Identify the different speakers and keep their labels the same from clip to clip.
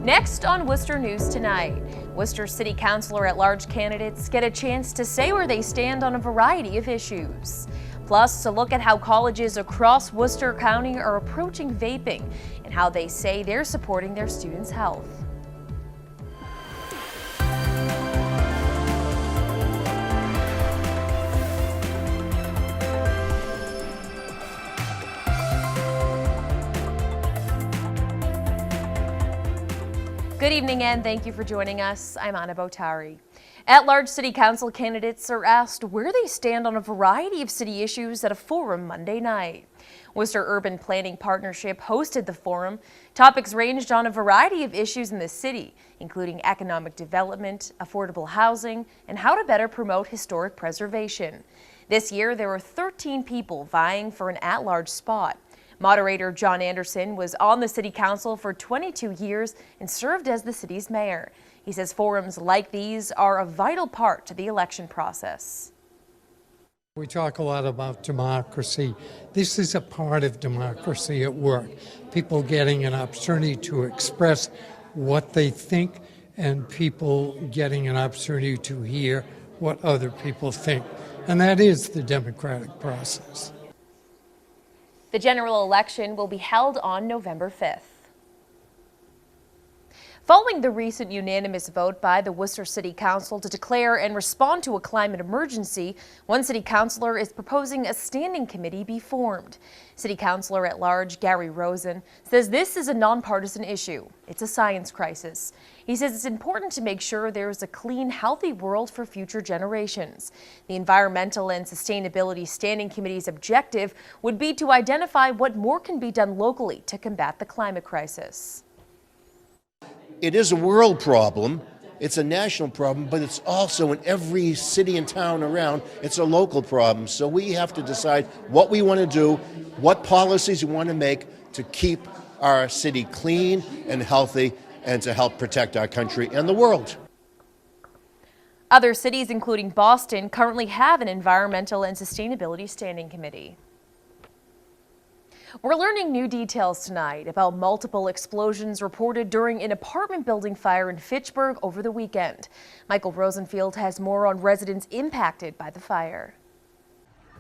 Speaker 1: Next on Worcester News Tonight, Worcester City Councilor at Large candidates get a chance to say where they stand on a variety of issues. Plus, a look at how colleges across Worcester County are approaching vaping and how they say they're supporting their students' health. Good evening and thank you for joining us. I'm Anna Botari. At-large city council candidates are asked where they stand on a variety of city issues at a forum Monday night. Worcester Urban Planning Partnership hosted the forum. Topics ranged on a variety of issues in the city, including economic development, affordable housing, and how to better promote historic preservation. This year, there were 13 people vying for an at-large spot. Moderator John Anderson was on the City Council for 22 years and served as the city's mayor. He says forums like these are a vital part to the election process.
Speaker 2: We talk a lot about democracy. This is a part of democracy at work. People getting an opportunity to express what they think and people getting an opportunity to hear what other people think. And that is the democratic process.
Speaker 1: The general election will be held on November 5th. Following the recent unanimous vote by the Worcester City Council to declare and respond to a climate emergency, one city councilor is proposing a standing committee be formed. City Councilor at Large Gary Rosen says this is a nonpartisan issue. It's a science crisis. He says it's important to make sure there is a clean, healthy world for future generations. The Environmental and Sustainability Standing Committee's objective would be to identify what more can be done locally to combat the climate crisis.
Speaker 3: It is a world problem, it's a national problem, but it's also in every city and town around, it's a local problem. So we have to decide what we want to do, what policies we want to make to keep our city clean and healthy and to help protect our country and the world.
Speaker 1: Other cities, including Boston, currently have an Environmental and Sustainability Standing Committee. We're learning new details tonight about multiple explosions reported during an apartment building fire in Fitchburg over the weekend. Michael Rosenfield has more on residents impacted by the fire.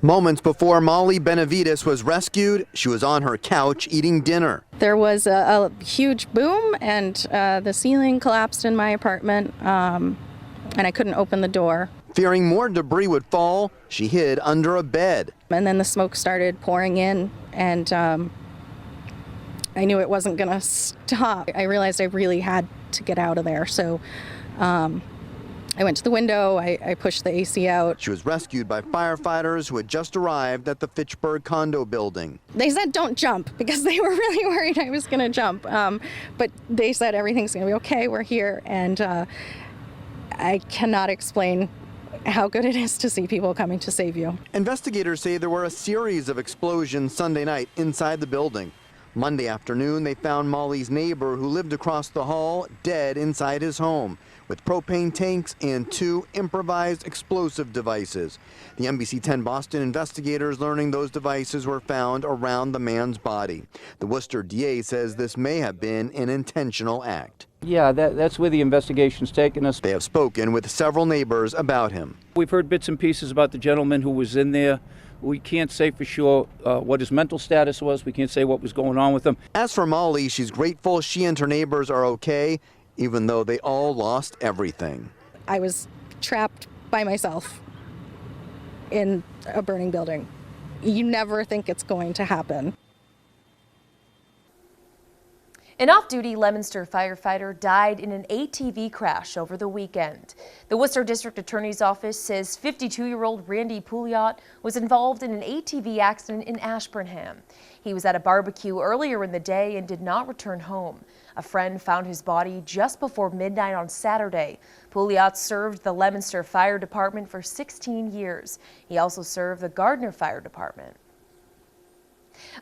Speaker 4: Moments before Molly Benavides was rescued, she was on her couch eating dinner.
Speaker 5: There was a huge boom and the ceiling collapsed in my apartment and I couldn't open the door.
Speaker 4: Fearing more debris would fall, she hid under a bed.
Speaker 5: And then the smoke started pouring in and I knew it wasn't going to stop. I realized I really had to get out of there. So I went to the window, I pushed the AC out.
Speaker 4: She was rescued by firefighters who had just arrived at the Fitchburg condo building.
Speaker 5: They said don't jump because they were really worried I was going to jump. But they said everything's going to be okay, we're here. And I cannot explain how good it is to see people coming to save you.
Speaker 4: Investigators say there were a series of explosions Sunday night inside the building. Monday afternoon, they found Molly's neighbor who lived across the hall dead inside his home with propane tanks and 2 improvised explosive devices. The NBC 10 Boston investigators learning those devices were found around the man's body. The Worcester DA says this may have been an intentional act.
Speaker 6: Yeah, that's where the investigation's taken us.
Speaker 4: They have spoken with several neighbors about him.
Speaker 6: We've heard bits and pieces about the gentleman who was in there. We can't say for sure what his mental status was. We can't say what was going on with him.
Speaker 4: As for Molly, she's grateful she and her neighbors are okay, even though they all lost everything.
Speaker 5: I was trapped by myself in a burning building. You never think it's going to happen.
Speaker 1: An off-duty Leominster firefighter died in an ATV crash over the weekend. The Worcester District Attorney's Office says 52-year-old Randy Pouliot was involved in an ATV accident in Ashburnham. He was at a barbecue earlier in the day and did not return home. A friend found his body just before midnight on Saturday. Pouliot served the Leominster Fire Department for 16 years. He also served the Gardner Fire Department.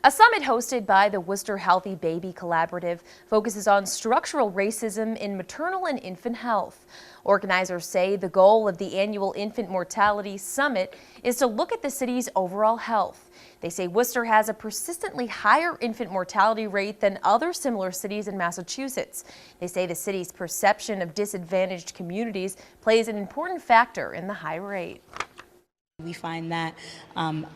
Speaker 1: A summit hosted by the Worcester Healthy Baby Collaborative focuses on structural racism in maternal and infant health. Organizers say the goal of the annual Infant Mortality Summit is to look at the city's overall health. They say Worcester has a persistently higher infant mortality rate than other similar cities in Massachusetts. They say the city's perception of disadvantaged communities plays an important factor in the high rate.
Speaker 7: We find that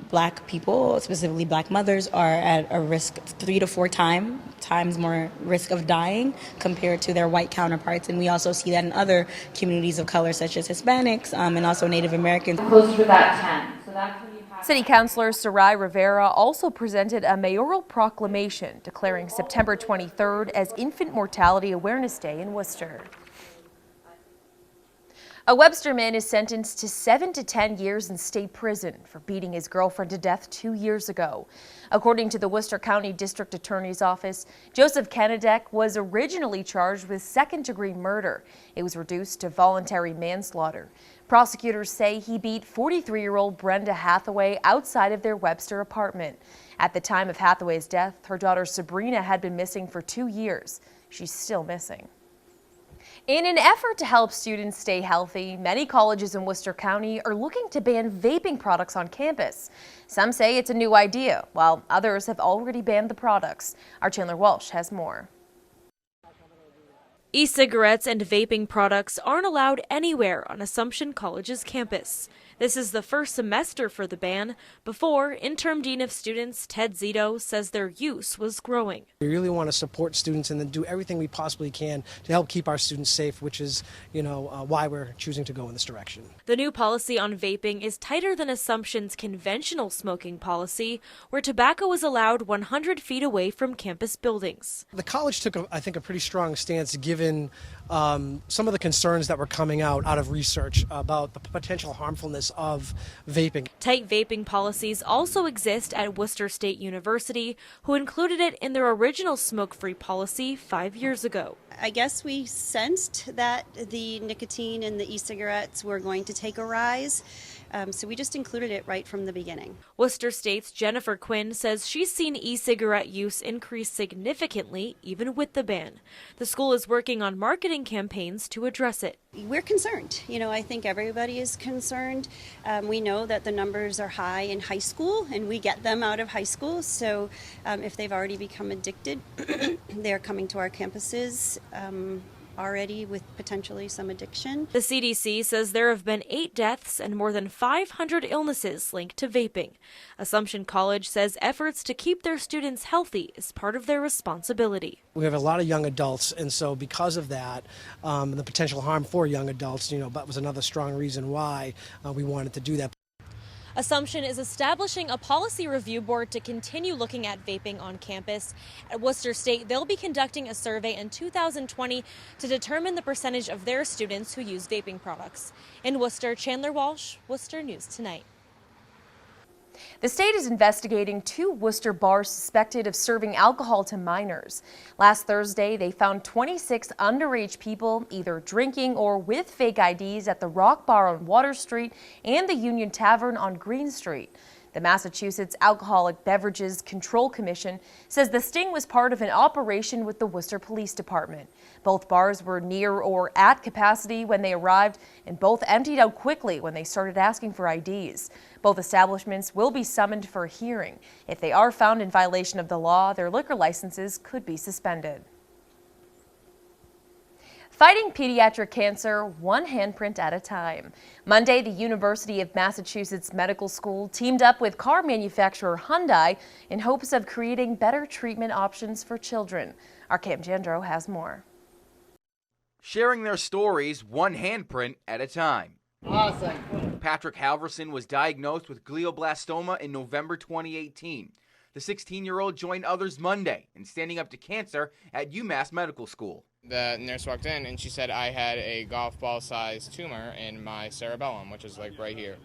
Speaker 7: Black people, specifically Black mothers, are at a risk 3 to 4 times more risk of dying compared to their white counterparts. And we also see that in other communities of color, such as Hispanics and also Native Americans.
Speaker 8: Closer to that 10. So that's when you have.
Speaker 1: City Councilor Sarai Rivera also presented a mayoral proclamation declaring September 23rd as Infant Mortality Awareness Day in Worcester. A Webster man is sentenced to 7 to 10 years in state prison for beating his girlfriend to death 2 years ago. According to the Worcester County District Attorney's Office, Joseph KENADEK was originally charged with second-degree murder. It was reduced to voluntary manslaughter. Prosecutors say he beat 43-year-old Brenda Hathaway outside of their Webster apartment. At the time of Hathaway's death, her daughter Sabrina had been missing for 2 years. She's still missing. In an effort to help students stay healthy, many colleges in Worcester County are looking to ban vaping products on campus. Some say it's a new idea, while others have already banned the products. Our Chandler Walsh has more. E-cigarettes and vaping products aren't allowed anywhere on Assumption College's campus. This is the first semester for the ban. Before, Interim Dean of Students Ted Zito says their use was growing.
Speaker 9: We really want to support students and then do everything we possibly can to help keep our students safe, which is, why we're choosing to go in this direction.
Speaker 1: The new policy on vaping is tighter than Assumption's conventional smoking policy, where tobacco is allowed 100 feet away from campus buildings.
Speaker 9: The college took, I think, a pretty strong stance given some of the concerns that were coming out of research about the potential harmfulness of vaping.
Speaker 1: Tight vaping policies also exist at Worcester State University, who included it in their original smoke-free policy 5 years ago.
Speaker 10: I guess we sensed that the nicotine in the e-cigarettes were going to take a rise, so we just included it right from the beginning.
Speaker 1: Worcester State's Jennifer Quinn says she's seen e-cigarette use increase significantly even with the ban. The school is working on marketing campaigns to address it.
Speaker 10: We're concerned. I think everybody is concerned. We know that the numbers are high in high school, and we get them out of high school. So if they've already become addicted, they're coming to our campuses already with potentially some addiction.
Speaker 1: The CDC says there have been 8 deaths and more than 500 illnesses linked to vaping. Assumption College says efforts to keep their students healthy is part of their responsibility.
Speaker 9: We have a lot of young adults, and so because of that, the potential harm for young adults, that was another strong reason why we wanted to do that.
Speaker 1: Assumption is establishing a policy review board to continue looking at vaping on campus. At Worcester State, they'll be conducting a survey in 2020 to determine the percentage of their students who use vaping products. In Worcester, Chandler Walsh, Worcester News Tonight. The state is investigating 2 Worcester bars suspected of serving alcohol to minors. Last Thursday, they found 26 underage people either drinking or with fake IDs at the Rock Bar on Water Street and the Union Tavern on Green Street. The Massachusetts Alcoholic Beverages Control Commission says the sting was part of an operation with the Worcester Police Department. Both bars were near or at capacity when they arrived, and both emptied out quickly when they started asking for IDs. Both establishments will be summoned for a hearing. If they are found in violation of the law, their liquor licenses could be suspended. Fighting pediatric cancer one handprint at a time. Monday, the University of Massachusetts Medical School teamed up with car manufacturer Hyundai in hopes of creating better treatment options for children. Our Cam Jandro has more.
Speaker 11: Sharing their stories one handprint at a time. Awesome. Patrick Halverson was diagnosed with glioblastoma in November 2018. The 16-year-old joined others Monday in standing up to cancer at UMass Medical School.
Speaker 12: The nurse walked in and she said I had a golf ball-sized tumor in my cerebellum, which is like right here.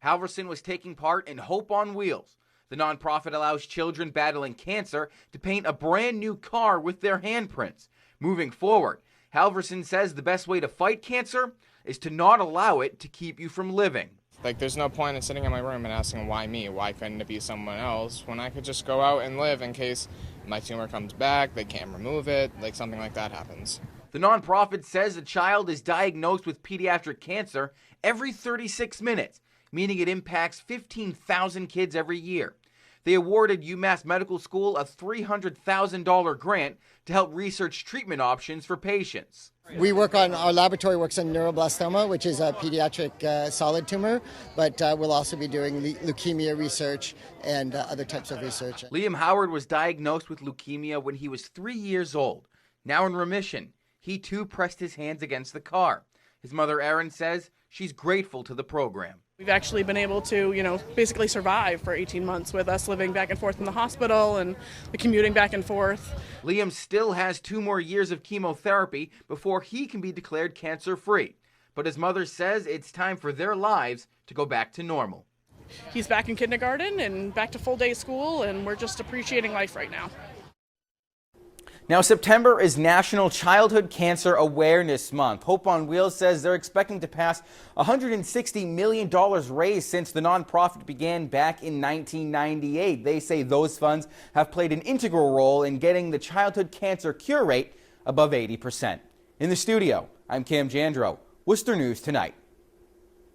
Speaker 11: Halverson was taking part in Hope on Wheels. The nonprofit allows children battling cancer to paint a brand new car with their handprints. Moving forward, Halverson says the best way to fight cancer is to not allow it to keep you from living.
Speaker 12: Like, there's no point in sitting in my room and asking why me, why couldn't it be someone else, when I could just go out and live in case my tumor comes back, they can't remove it, like something like that happens.
Speaker 11: The nonprofit says a child is diagnosed with pediatric cancer every 36 minutes, meaning it impacts 15,000 kids every year. They awarded UMass Medical School a $300,000 grant to help research treatment options for patients.
Speaker 13: Our laboratory works on neuroblastoma, which is a pediatric solid tumor, but we'll also be doing leukemia research and other types of research.
Speaker 11: Liam Howard was diagnosed with leukemia when he was 3 years old. Now in remission, he too pressed his hands against the car. His mother, Erin, says she's grateful to the program.
Speaker 14: We've actually been able to, basically survive for 18 months with us living back and forth in the hospital and the commuting back and forth.
Speaker 11: Liam still has 2 more years of chemotherapy before he can be declared cancer-free. But his mother says it's time for their lives to go back to normal.
Speaker 14: He's back in kindergarten and back to full-day school, and we're just appreciating life right now.
Speaker 11: Now, September is National Childhood Cancer Awareness Month. Hope on Wheels says they're expecting to pass $160 million raised since the nonprofit began back in 1998. They say those funds have played an integral role in getting the childhood cancer cure rate above 80%. In the studio, I'm Cam Jandro, Worcester News Tonight.